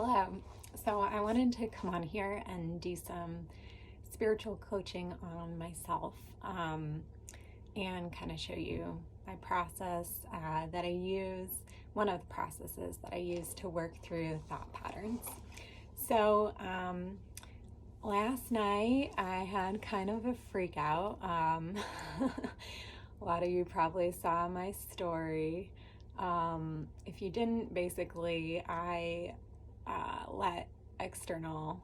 Hello. So I wanted to come on here and do some spiritual coaching on myself and kind of show you my process that I use, one of the processes that I use to work through thought patterns. So last night I had kind of a freak out. A lot of you probably saw my story. If you didn't, basically, I let external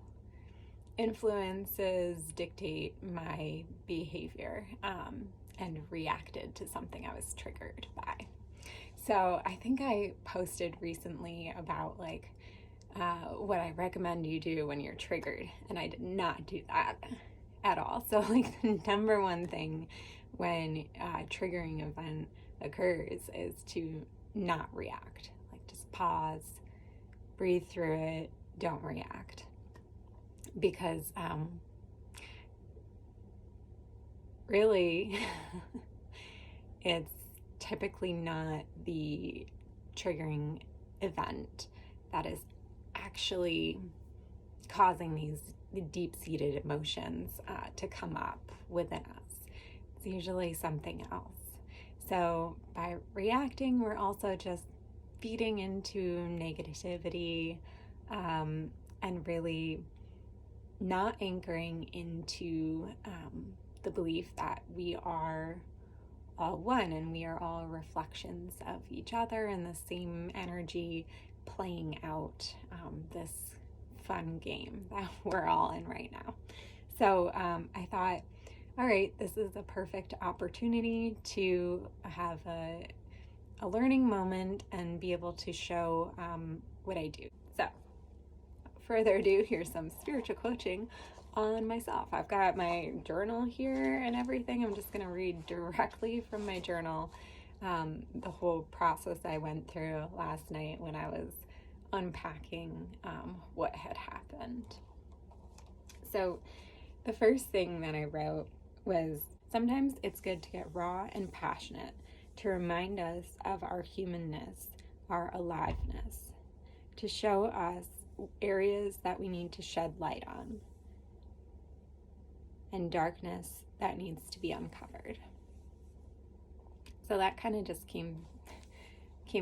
influences dictate my behavior and reacted to something I was triggered by. So I think I posted recently about what I recommend you do when you're triggered, and I did not do that at all. So the number one thing when a triggering event occurs is to not react. Just pause, breathe through it, don't react. Because really, it's typically not the triggering event that is actually causing these deep-seated emotions to come up within us. It's usually something else. So by reacting, we're also just feeding into negativity and really not anchoring into the belief that we are all one and we are all reflections of each other and the same energy playing out this fun game that we're all in right now. So I thought, all right, this is a perfect opportunity to have a learning moment and be able to show what I do. So, further ado, here's some spiritual coaching on myself. I've got my journal here and everything. I'm just going to read directly from my journal the whole process I went through last night when I was unpacking what had happened. So, the first thing that I wrote was, sometimes it's good to get raw and passionate to remind us of our humanness, our aliveness, to show us areas that we need to shed light on, and darkness that needs to be uncovered. So that kind of just came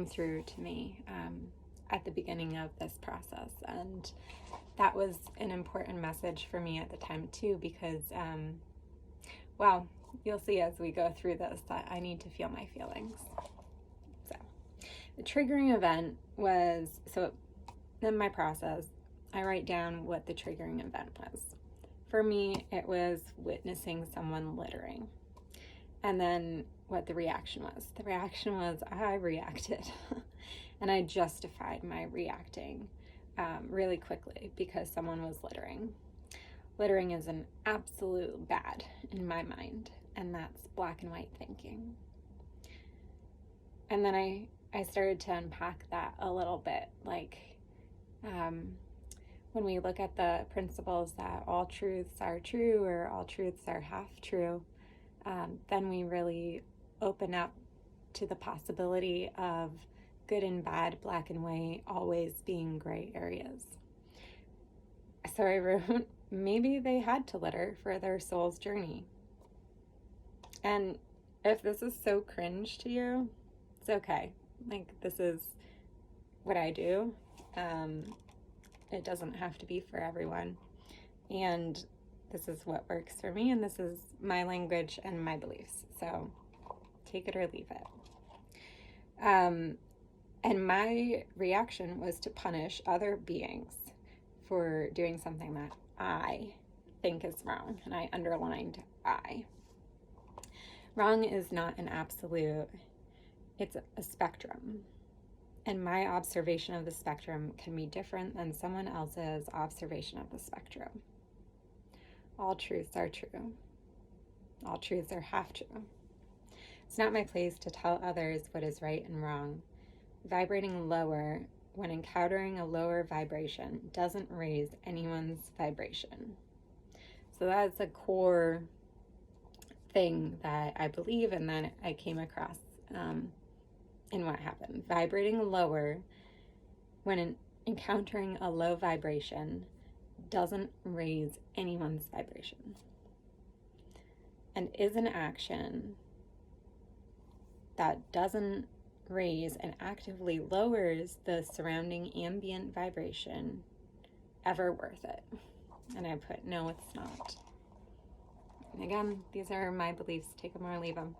through to me at the beginning of this process, and that was an important message for me at the time too, because well, you'll see as we go through this that I need to feel my feelings. So the triggering event was, so in my process, I write down what the triggering event was. For me, it was witnessing someone littering. And then what the reaction was. The reaction was I reacted. And I justified my reacting really quickly because someone was littering. Littering is an absolute bad in my mind, and that's black and white thinking. And then I started to unpack that a little bit, when we look at the principles that all truths are true or all truths are half true, then we really open up to the possibility of good and bad, black and white, always being gray areas. So I wrote, maybe they had to litter for their soul's journey. And if this is so cringe to you, it's okay. This is what I do. It doesn't have to be for everyone. And this is what works for me, and this is my language and my beliefs. So take it or leave it. And my reaction was to punish other beings for doing something that I think is wrong. And I underlined I. Wrong is not an absolute, it's a spectrum. And my observation of the spectrum can be different than someone else's observation of the spectrum. All truths are true. All truths are half true. It's not my place to tell others what is right and wrong. Vibrating lower when encountering a lower vibration doesn't raise anyone's vibration. So that's a core thing that I believe and that I came across in what happened. Vibrating lower when encountering a low vibration doesn't raise anyone's vibration and is an action that doesn't raise and actively lowers the surrounding ambient vibration ever worth it? And I put, no, it's not. And again, these are my beliefs. Take them or leave them.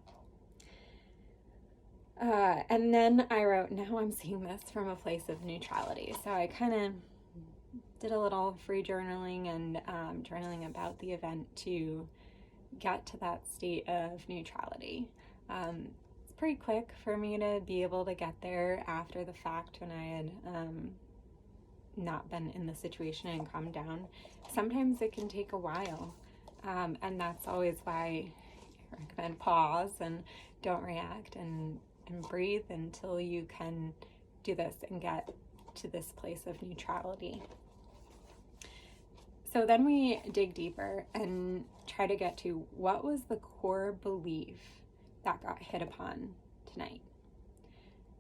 And then I wrote, now I'm seeing this from a place of neutrality. So I kind of did a little free journaling and journaling about the event to get to that state of neutrality. It's pretty quick for me to be able to get there after the fact when I had not been in the situation and calmed down. Sometimes it can take a while, and that's always why I recommend pause and don't react and breathe until you can do this and get to this place of neutrality. So then we dig deeper and try to get to what was the core belief that got hit upon tonight.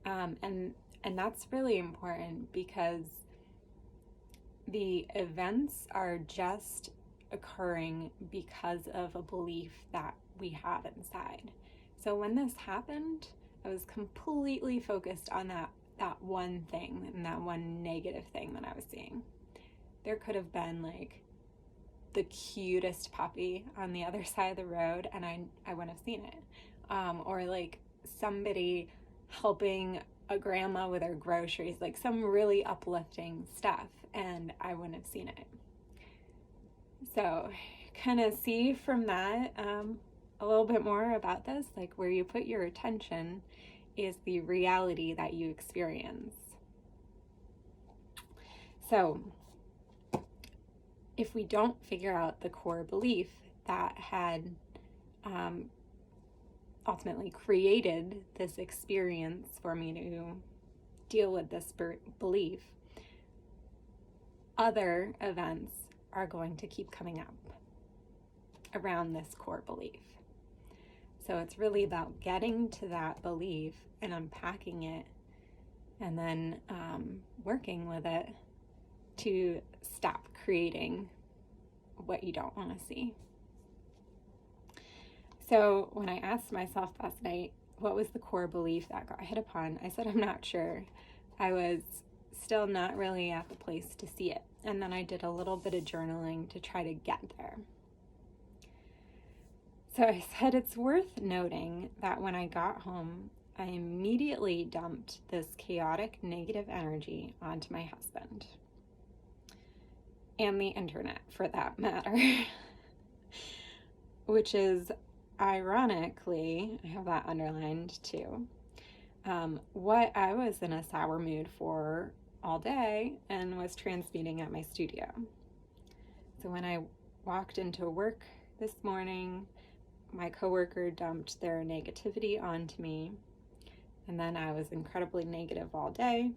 And that's really important because the events are just occurring because of a belief that we have inside. So when this happened, I was completely focused on that one thing and that one negative thing that I was seeing. There could have been like the cutest puppy on the other side of the road and I wouldn't have seen it. Or like somebody helping a grandma with her groceries, like some really uplifting stuff, and I wouldn't have seen it. So kind of see from that a little bit more about this, like where you put your attention is the reality that you experience. So if we don't figure out the core belief that had ultimately created this experience for me to deal with this belief, other events are going to keep coming up around this core belief. So it's really about getting to that belief and unpacking it and then working with it to stop creating what you don't want to see. So when I asked myself last night, what was the core belief that got hit upon? I said, I'm not sure. I was still not really at the place to see it. And then I did a little bit of journaling to try to get there. So I said, it's worth noting that when I got home, I immediately dumped this chaotic negative energy onto my husband. And the internet, for that matter. Which is, ironically, I have that underlined too, what I was in a sour mood for all day and was transmuting at my studio. So when I walked into work this morning, my coworker dumped their negativity onto me, and then I was incredibly negative all day,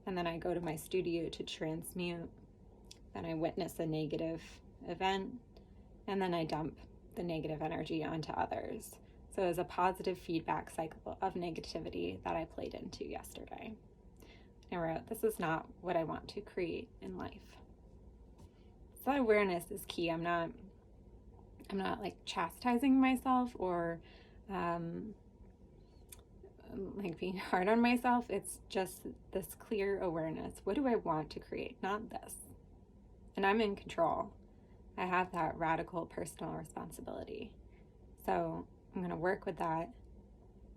and then I go to my studio to transmute, then I witness a negative event, and then I dump the negative energy onto others. So it was a positive feedback cycle of negativity that I played into yesterday. I wrote, this is not what I want to create in life. So that awareness is key. I'm not like chastising myself or like being hard on myself. It's just this clear awareness. What do I want to create? Not this. And I'm in control. I have that radical personal responsibility. So I'm going to work with that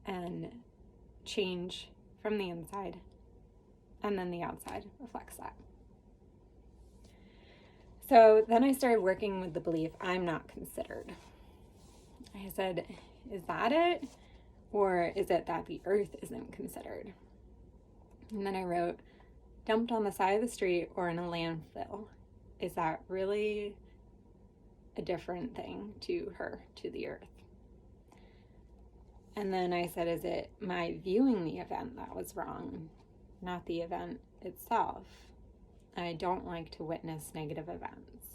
and change from the inside. And then the outside reflects that. So then I started working with the belief, I'm not considered. I said, is that it? Or is it that the earth isn't considered? And then I wrote, dumped on the side of the street or in a landfill. Is that really a different thing to her, to the earth? And then I said, is it my viewing the event that was wrong, not the event itself? I don't like to witness negative events.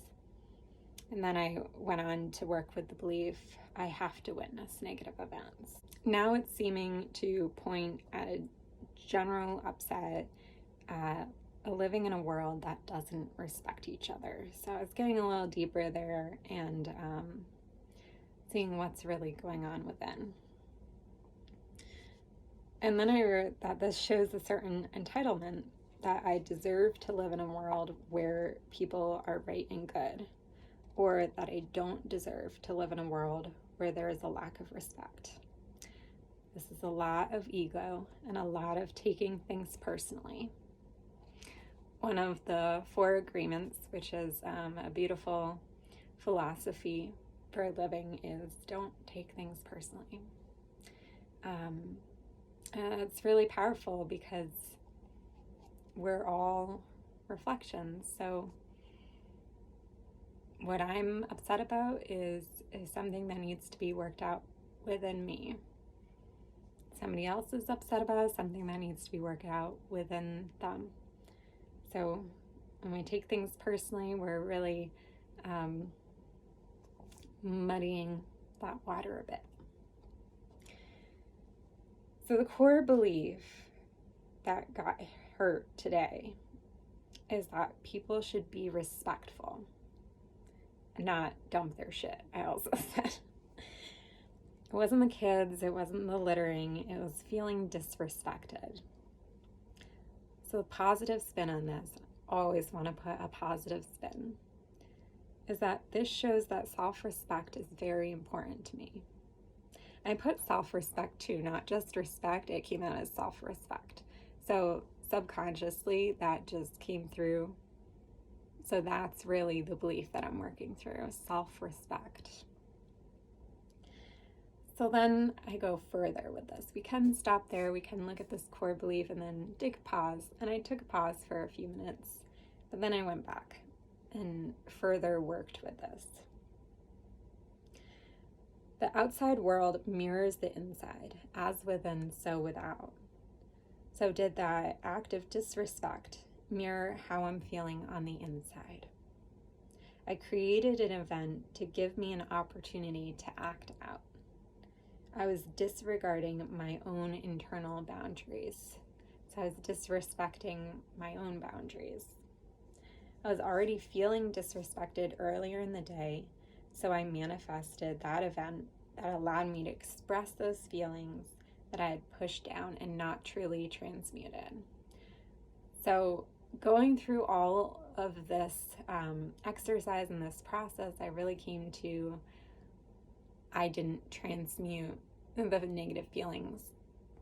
And then I went on to work with the belief, I have to witness negative events. Now it's seeming to point at a general upset, a living in a world that doesn't respect each other. So I was getting a little deeper there and seeing what's really going on within. And then I wrote that this shows a certain entitlement, that I deserve to live in a world where people are right and good, or that I don't deserve to live in a world where there is a lack of respect. This is a lot of ego and a lot of taking things personally. One of the 4 agreements, which is a beautiful philosophy for living, is don't take things personally. It's really powerful because we're all reflections. So what I'm upset about is something that needs to be worked out within me. Somebody else is upset about something that needs to be worked out within them. So when we take things personally, we're really muddying that water a bit. So the core belief that got hurt today is that people should be respectful, not dump their shit, I also said. It wasn't the kids, it wasn't the littering, it was feeling disrespected. So the positive spin on this, always want to put a positive spin, is that this shows that self-respect is very important to me. I put self-respect too, not just respect, it came out as self-respect. So subconsciously that just came through. So that's really the belief that I'm working through, self-respect. So then I go further with this. We can stop there, we can look at this core belief and then take a pause. And I took a pause for a few minutes, but then I went back and further worked with this. The outside world mirrors the inside, as within, so without. So did that act of disrespect mirror how I'm feeling on the inside? I created an event to give me an opportunity to act out. I was disregarding my own internal boundaries. So I was disrespecting my own boundaries. I was already feeling disrespected earlier in the day, so I manifested that event that allowed me to express those feelings that I had pushed down and not truly transmuted. So going through all of this exercise and this process, I really came to, I didn't transmute the negative feelings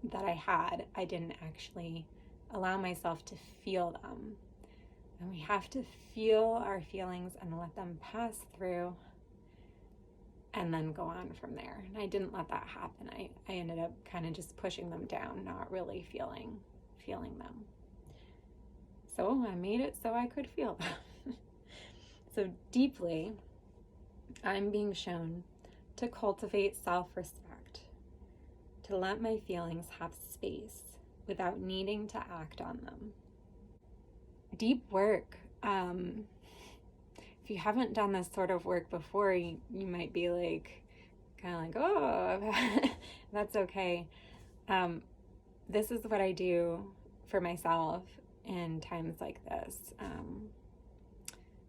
that I had. I didn't actually allow myself to feel them. And we have to feel our feelings and let them pass through and then go on from there. And I didn't let that happen. I ended up kind of just pushing them down, not really feeling them. So I made it so I could feel them. So deeply, I'm being shown to cultivate self-respect, to let my feelings have space without needing to act on them. Deep work. If you haven't done this sort of work before, you might be like, kind of like, oh, that's okay. This is what I do for myself in times like this.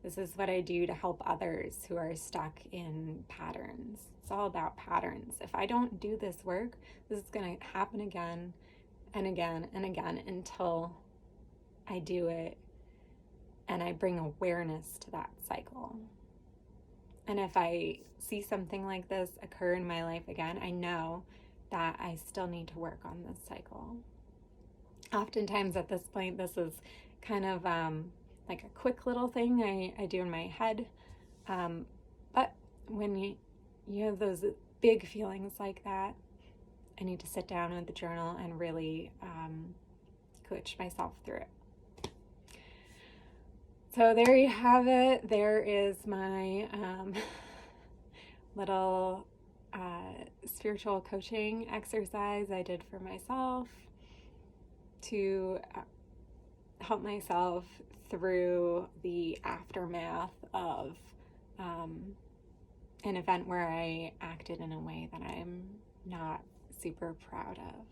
This is what I do to help others who are stuck in patterns. It's all about patterns. If I don't do this work, this is going to happen again and again and again until I do it and I bring awareness to that cycle. And if I see something like this occur in my life again, I know that I still need to work on this cycle. Oftentimes at this point, this is kind of like a quick little thing I do in my head. But when you have those big feelings like that, I need to sit down with the journal and really coach myself through it. So there you have it. There is my little spiritual coaching exercise I did for myself to help myself through the aftermath of an event where I acted in a way that I'm not super proud of.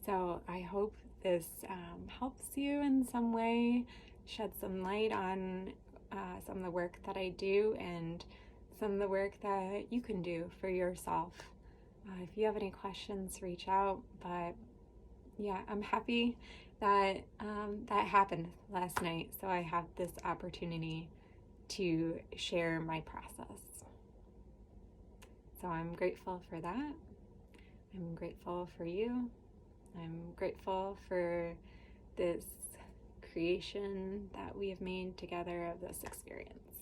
So I hope this helps you in some way, shed some light on some of the work that I do and some of the work that you can do for yourself. If you have any questions, reach out. But yeah, I'm happy that that happened last night, so I have this opportunity to share my process. So I'm grateful for that. I'm grateful for you. I'm grateful for this creation that we have made together of this experience.